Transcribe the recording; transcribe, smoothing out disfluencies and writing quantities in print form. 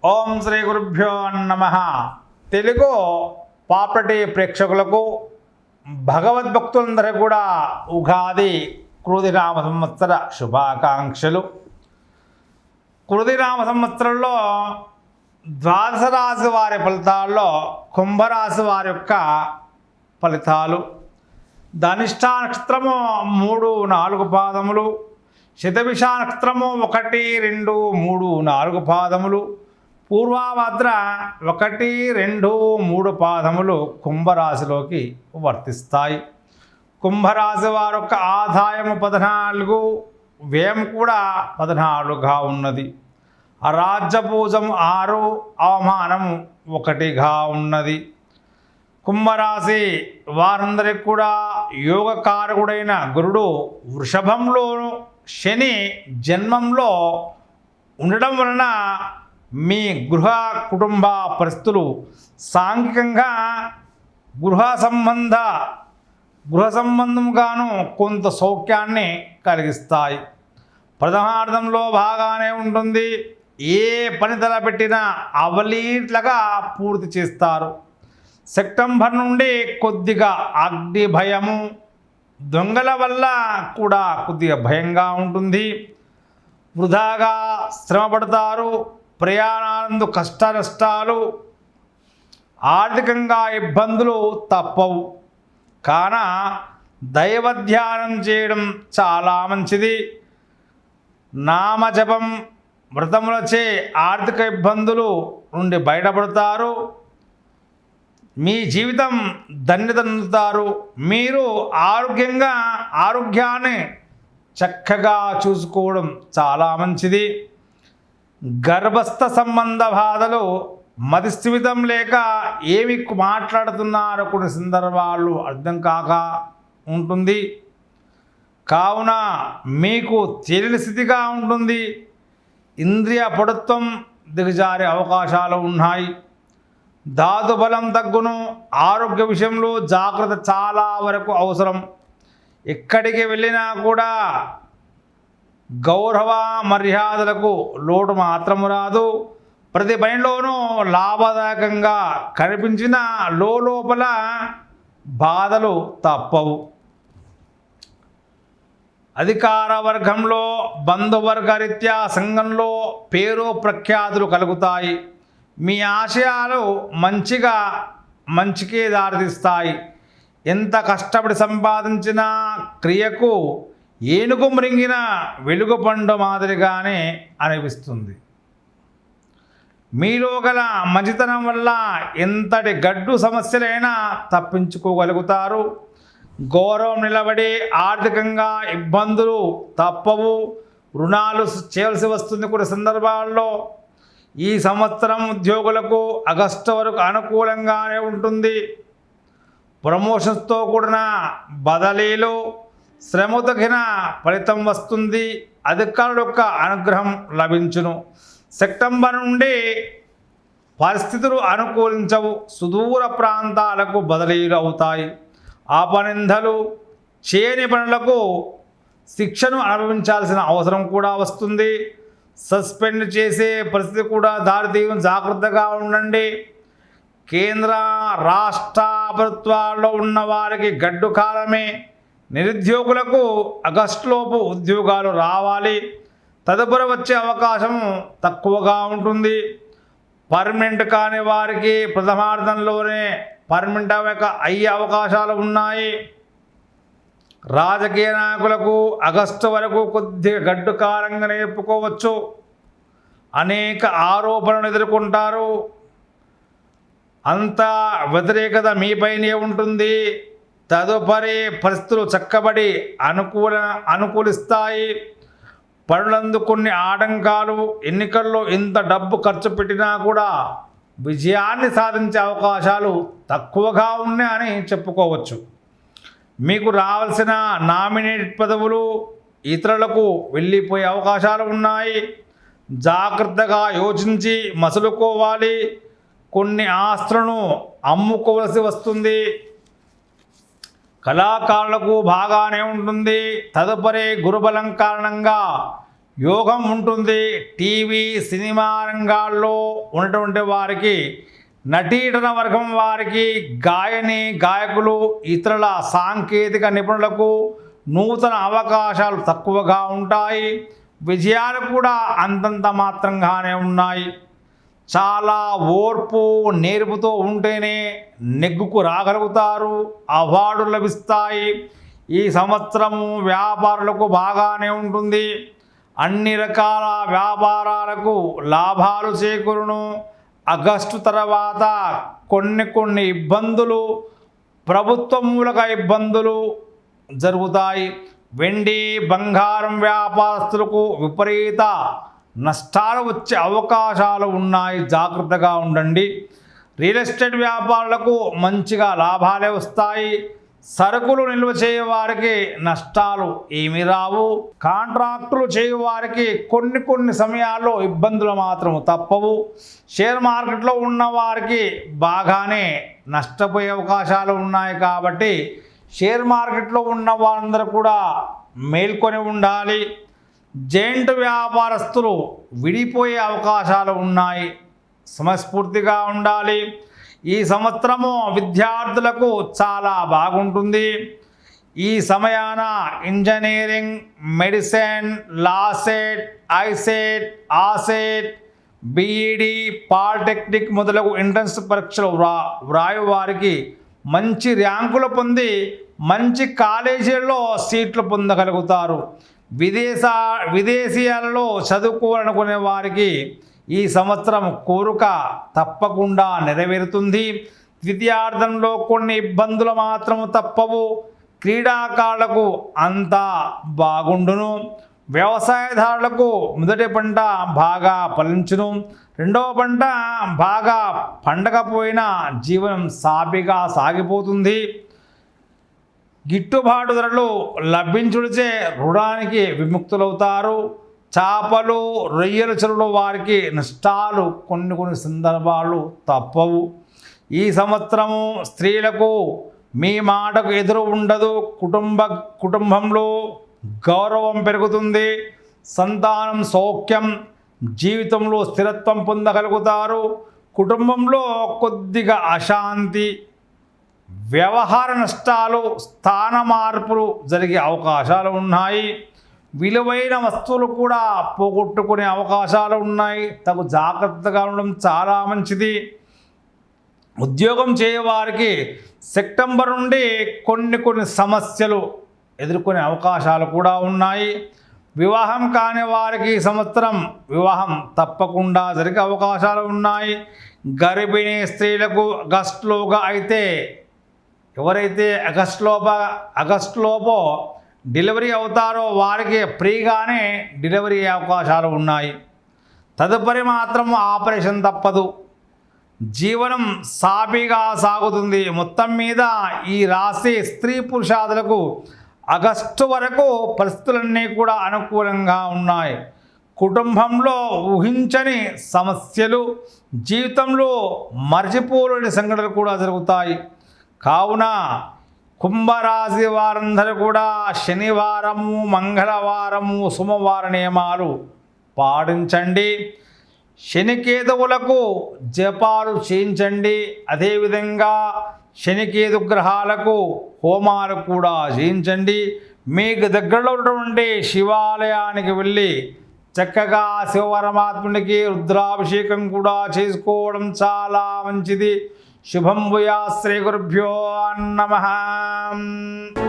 ఓం శ్రీ గురుభ్యో నమః. తెలుగు ప్రాపర్టీ ప్రేక్షకులకు భగవద్భక్తులందరూ కూడా ఉగాది కృతినామ సంవత్సర శుభాకాంక్షలు. కృతినామ సంవత్సరంలో ద్వాదశ రాశి వారి ఫలితాల్లో కుంభరాశి వారి యొక్క ఫలితాలు. ధనిష్ఠా నక్షత్రము 3-4 పాదములు, శతభిష నక్షత్రము 1, 2, 3, 4 పాదములు, పూర్వాభద్ర 1, 2, 3 పాదములు కుంభరాశిలోకి వర్తిస్తాయి. కుంభరాశి వారి యొక్క ఆదాయము 14, వ్యయం కూడా 14గా ఉన్నది. రాజ్యపూజం 6, అవమానము 1గా ఉన్నది. కుంభరాశి వారందరికి కూడా యోగకారకుడైన గురుడు వృషభంలోను, శని జన్మంలో ఉండడం వలన మీ గృహ కుటుంబ పరిస్థితులు సాంఘికంగా గృహ సంబంధంగాను కొంత సౌఖ్యాన్ని కలిగిస్తాయి. ప్రథమార్థంలో బాగానే ఉంటుంది. ఏ పని తలపెట్టినా అవలీలగా పూర్తి చేస్తారు. సెప్టెంబర్ నుండి కొద్దిగా అగ్ని భయము, దొంగల వల్ల కూడా కొద్దిగా భయంగా ఉంటుంది. వృధాగా శ్రమపడతారు. ప్రయాణాలందు కష్ట నష్టాలు, ఆర్థికంగా ఇబ్బందులు తప్పవు. కాన దైవధ్యానం చేయడం చాలా మంచిది. నామజపం వ్రతములచే ఆర్థిక ఇబ్బందులు నుండి బయటపడతారు. మీ జీవితం ధన్యత పొందుతారు. మీరు ఆరోగ్యాన్ని చక్కగా చూసుకోవడం చాలా మంచిది. గర్భస్థ సంబంధ బాధలు, మతిస్థిమితం లేక ఏమి మాట్లాడుతున్నారో కొన్ని సందర్భాలు అర్థం కాక ఉంటుంది. కావున మీకు తెలియని స్థితిగా ఉంటుంది. ఇంద్రియ పటుత్వం దిగజారే అవకాశాలు ఉన్నాయి. ధాతు బలం తగ్గును. ఆరోగ్య విషయంలో జాగ్రత్త చాలా వరకు అవసరం. ఎక్కడికి వెళ్ళినా కూడా గౌరవ మర్యాదలకు లోటు మాత్రము రాదు. ప్రతి పనిలోనూ లాభదాయకంగా కనిపించిన లోపల బాధలు తప్పవు. అధికార వర్గంలో బంధువర్గ రీత్యా సంఘంలో పేరు ప్రఖ్యాతులు కలుగుతాయి. మీ ఆశయాలు మంచికే దారితీస్తాయి. ఎంత కష్టపడి సంపాదించిన క్రియకు ఏనుగు మృంగిన వెలుగుపండు మాదిరిగానే అనిపిస్తుంది. మీలో గల మంచితనం వల్ల ఎంతటి గడ్డు సమస్యలైనా తప్పించుకోగలుగుతారు. గౌరవం నిలబడి ఆర్థికంగా ఇబ్బందులు తప్పవు. రుణాలు చేయవలసి వస్తుంది కొన్ని సందర్భాల్లో. ఈ సంవత్సరం ఉద్యోగులకు ఆగస్టు వరకు అనుకూలంగానే ఉంటుంది. ప్రమోషన్స్తో కూడిన బదిలీలు, శ్రమ తగిన ఫలితం వస్తుంది. అధికారుల యొక్క అనుగ్రహం లభించును. సెప్టెంబర్ నుండి పరిస్థితులు అనుకూలించవు. సుదూర ప్రాంతాలకు బదిలీలు అవుతాయి. ఆపనిందలు, చేయని పనులకు శిక్షను అనుభవించాల్సిన అవసరం కూడా వస్తుంది. సస్పెండ్ చేసే పరిస్థితి కూడా దారితీయడం. జాగ్రత్తగా ఉండండి. కేంద్ర రాష్ట్ర ప్రభుత్వాల్లో ఉన్న వారికి గడ్డు కాలమే. నిరుద్యోగులకు ఆగస్టులోపు ఉద్యోగాలు రావాలి. తదుపరి వచ్చే అవకాశం తక్కువగా ఉంటుంది. పర్మనెంట్ కాని వారికి ప్రథమార్థంలోనే పర్మనెంట్ అయ్యే అవకాశాలు ఉన్నాయి. రాజకీయ నాయకులకు ఆగస్టు వరకు కొద్దిగా గడ్డు కాలంగా చెప్పుకోవచ్చు. అనేక ఆరోపణలు ఎదుర్కొంటారు. అంత వ్యతిరేకత మీపైనే ఉంటుంది. తదుపరి పరిస్థితులు చక్కబడి అనుకూలిస్తాయి. పనులందు కొన్ని ఆటంకాలు, ఎన్నికల్లో ఎంత డబ్బు ఖర్చు పెట్టినా కూడా విజయాన్ని సాధించే అవకాశాలు తక్కువగా ఉన్నాయని చెప్పుకోవచ్చు. మీకు రావాల్సిన నామినేటెడ్ పదవులు ఇతరులకు వెళ్ళిపోయే అవకాశాలు ఉన్నాయి. జాగ్రత్తగా యోచించి మసులుకోవాలి. కొన్ని ఆస్తులను అమ్ముకోవలసి వస్తుంది. కళాకారులకు బాగానే ఉంటుంది. తదుపరి గురుబలం కారణంగా యోగం ఉంటుంది. టీవీ సినిమా రంగాల్లో ఉన్నటువంటి వారికి, నటీనట వర్గం వారికి, గాయకులు, ఇతరుల సాంకేతిక నిపుణులకు నూతన అవకాశాలు తక్కువగా ఉంటాయి. విజయాలు కూడా అంతంత మాత్రంగానే ఉన్నాయి. చాలా ఓర్పు నేర్పుతో ఉంటేనే నెగ్గుకు రాగలుగుతారు. అవార్డులు లభిస్తాయి. ఈ సంవత్సరము వ్యాపారులకు బాగానే ఉంటుంది. అన్ని రకాల వ్యాపారాలకు లాభాలు చేకూరును. ఆగస్టు తర్వాత కొన్ని ఇబ్బందులు, ప్రభుత్వ మూలక ఇబ్బందులు జరుగుతాయి. వెండి బంగారం వ్యాపారస్తులకు విపరీత నష్టాలు వచ్చే అవకాశాలు ఉన్నాయి. జాగ్రత్తగా ఉండండి. రియల్ ఎస్టేట్ వ్యాపారులకు మంచిగా లాభాలే వస్తాయి. సరుకులు నిల్వ చేయవారికి నష్టాలు ఏమీ రావు. కాంట్రాక్టులు చేయవారికి కొన్ని సమయాల్లో ఇబ్బందులు మాత్రం తప్పవు. షేర్ మార్కెట్లో ఉన్నవారికి బాగానే నష్టపోయే అవకాశాలు ఉన్నాయి. కాబట్టి షేర్ మార్కెట్లో ఉన్న వారందరూ కూడా మేల్కొని ఉండాలి. జైంట్ వ్యాపారస్తులు విడిపోయే అవకాశాలు ఉన్నాయి. సమస్ఫూర్తిగా ఉండాలి. ఈ సంవత్సరము విద్యార్థులకు చాలా బాగుంటుంది. ఈ సమయాన engineering, medicine, LAWCET, ICET, AUCET, B Ed, polytechnic మొదలగు ఎంట్రన్స్ పరీక్షలు వ్రాయు వారికి మంచి ర్యాంకులు పొంది మంచి కాలేజీల్లో సీట్లు పొందగలుగుతారు. విదేశీయాలలో చదువుకోవాలనుకునే వారికి ఈ సంవత్సరం కోరిక తప్పకుండా నెరవేరుతుంది. ద్వితీయార్థంలో కొన్ని ఇబ్బందులు మాత్రం తప్పవు. క్రీడాకారులకు అంతా బాగుండును. వ్యవసాయదారులకు మొదటి పంట బాగా ఫలించును. రెండవ పంట బాగా పండకపోయినా జీవనం సాఫీగా సాగిపోతుంది. గిట్టుబాటు ధరలు లభించుడిచే రుణానికి విముక్తులవుతారు. చేపలు, రొయ్యల చెరువుల వారికి నష్టాలు కొన్ని సందర్భాలు తప్పవు. ఈ సంవత్సరము స్త్రీలకు మీ మాటకు ఎదురు ఉండదు. కుటుంబంలో గౌరవం పెరుగుతుంది. సంతానం సౌఖ్యం, జీవితంలో స్థిరత్వం పొందగలుగుతారు. కుటుంబంలో కొద్దిగా అశాంతి, వ్యవహార నష్టాలు, స్థాన మార్పులు జరిగే అవకాశాలు ఉన్నాయి. విలువైన వస్తువులు కూడా పోగొట్టుకునే అవకాశాలు ఉన్నాయి. తగు జాగ్రత్తగా ఉండడం చాలా మంచిది. ఉద్యోగం చేయవారికి సెప్టెంబర్ నుండి కొన్ని సమస్యలు ఎదుర్కొనే అవకాశాలు కూడా ఉన్నాయి. వివాహం కాని వారికి ఈ సంవత్సరం వివాహం తప్పకుండా జరిగే అవకాశాలు ఉన్నాయి. గర్భిణీ స్త్రీలకు ఆగస్టులోగా అయితే ఎవరైతే ఆగస్టులోపో డెలివరీ అవుతారో వారికి ఫ్రీగానే డెలివరీ అయ్యే అవకాశాలు ఉన్నాయి. తదుపరి మాత్రం ఆపరేషన్ తప్పదు. జీవనం సాఫీగా సాగుతుంది. మొత్తం మీద ఈ రాశి స్త్రీ పురుషాదులకు ఆగస్టు వరకు పరిస్థితులన్నీ కూడా అనుకూలంగా ఉన్నాయి. కుటుంబంలో ఊహించని సమస్యలు, జీవితంలో మర్చిపోలేని సంఘటనలు కూడా జరుగుతాయి. కావున కుంభరాశి వారందరూ కూడా శనివారము, మంగళవారము, సోమవార నియమాలు పాటించండి. శనికేతువులకు జపాలు చేయించండి. అదేవిధంగా శనికేతు గ్రహాలకు హోమాలు కూడా చేయించండి. మీకు దగ్గరలో ఉన్నటువంటి శివాలయానికి వెళ్ళి చక్కగా శివపరమాత్మునికి రుద్రాభిషేకం కూడా చేసుకోవడం చాలా మంచిది. శుభం భూయాత్. శ్రీ గురుభ్యో నమః.